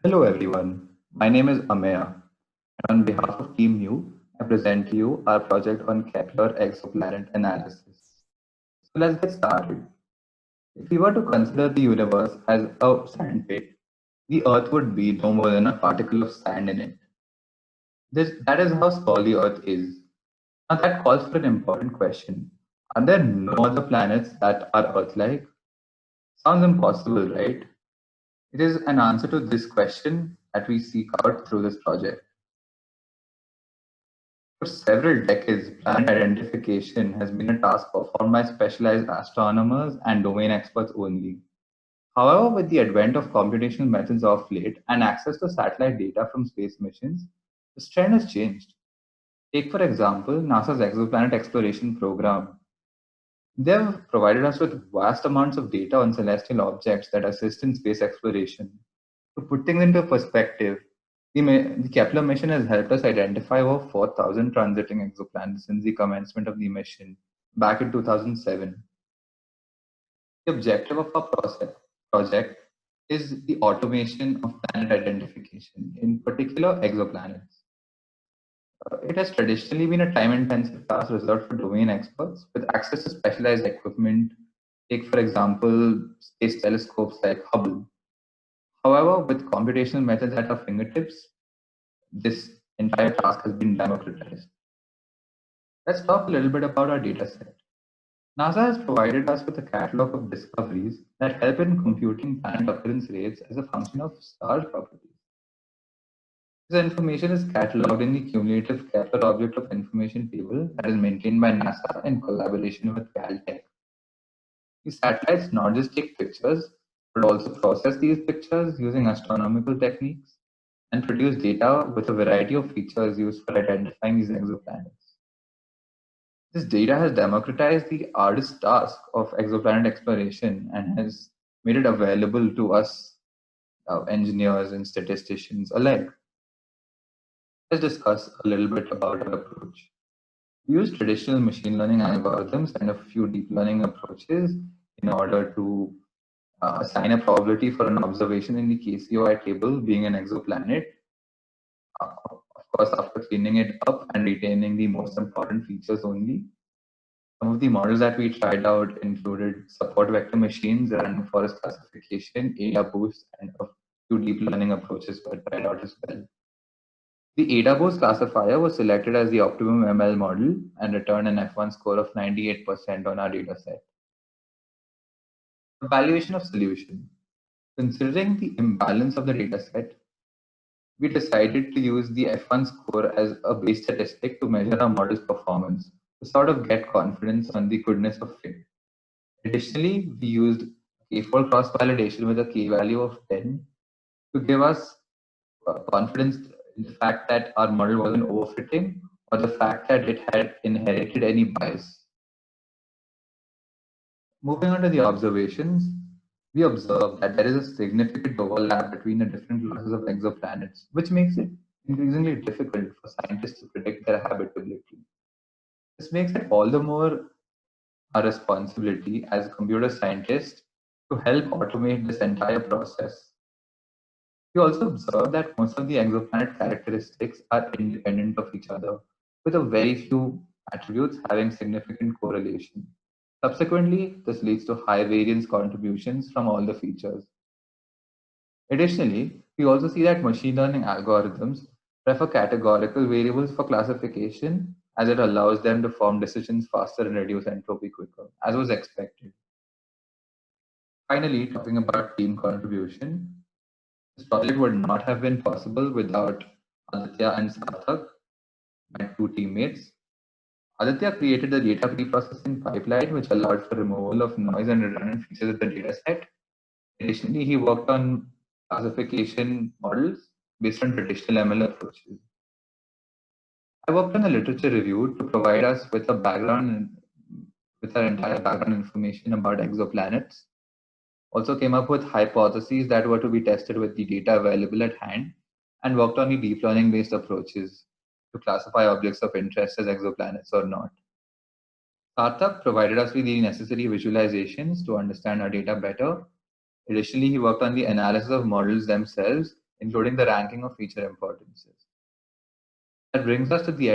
Hello everyone, my name is Ameya, and on behalf of Team New, I present to you our project on Kepler exoplanet analysis. So let's get started. If we were to consider the universe as a sandpit, the Earth would be no more than a particle of sand in it. That is how small the Earth is. Now that calls for an important question. Are there no other planets that are Earth-like? Sounds impossible, right? It is an answer to this question that we seek out through this project. For several decades, planet identification has been a task performed by specialized astronomers and domain experts only. However, with the advent of computational methods of late and access to satellite data from space missions, this trend has changed. Take, for example, NASA's Exoplanet Exploration Program. They have provided us with vast amounts of data on celestial objects that assist in space exploration. To put things into perspective, the Kepler mission has helped us identify over 4,000 transiting exoplanets since the commencement of the mission back in 2007. The objective of our project is the automation of planet identification, in particular exoplanets. It has traditionally been a time-intensive task reserved for domain experts with access to specialized equipment. Take, for example, space telescopes like Hubble. However, with computational methods at our fingertips, this entire task has been democratized. Let's talk a little bit about our dataset. NASA has provided us with a catalog of discoveries that help in computing planet occurrence rates as a function of star properties. This information is cataloged in the cumulative Kepler Object of Information table that is maintained by NASA in collaboration with Caltech. The satellites not just take pictures, but also process these pictures using astronomical techniques and produce data with a variety of features used for identifying these exoplanets. This data has democratized the arduous task of exoplanet exploration and has made it available to us, engineers and statisticians alike. Let's discuss a little bit about our approach. We use traditional machine learning algorithms and a few deep learning approaches in order to assign a probability for an observation in the KCOI table being an exoplanet. Of course, after cleaning it up and retaining the most important features only. Some of the models that we tried out included support vector machines, random forest classification, AdaBoost, and a few deep learning approaches were tried out as well. The AdaBoost classifier was selected as the optimum ML model and returned an F1 score of 98% on our dataset. Evaluation of solution. Considering the imbalance of the dataset, we decided to use the F1 score as a base statistic to measure our model's performance to sort of get confidence on the goodness of fit. Additionally, we used K4 cross validation with a K value of 10 to give us confidence in the fact that our model wasn't overfitting or the fact that it had inherited any bias. Moving on to the observations, we observed that there is a significant overlap between the different classes of exoplanets, which makes it increasingly difficult for scientists to predict their habitability. This makes it all the more our responsibility as computer scientists to help automate this entire process. We also observed that most of the exoplanet characteristics are independent of each other, with a very few attributes having significant correlation. Subsequently, this leads to high variance contributions from all the features. Additionally, we also see that machine learning algorithms prefer categorical variables for classification as it allows them to form decisions faster and reduce entropy quicker, as was expected. Finally, talking about team contribution, this project would not have been possible without Aditya and Sarthak, my two teammates. Aditya created the data preprocessing pipeline, which allowed for removal of noise and redundant features of the dataset. Additionally, he worked on classification models based on traditional ML approaches. I worked on a literature review to provide us with a background, with our entire background information about exoplanets. Also came up with hypotheses that were to be tested with the data available at hand, and worked on the deep learning based approaches to classify objects of interest as exoplanets or not. Sarthak provided us with the necessary visualizations to understand our data better. Additionally, he worked on the analysis of models themselves including the ranking of feature importances. That brings us to the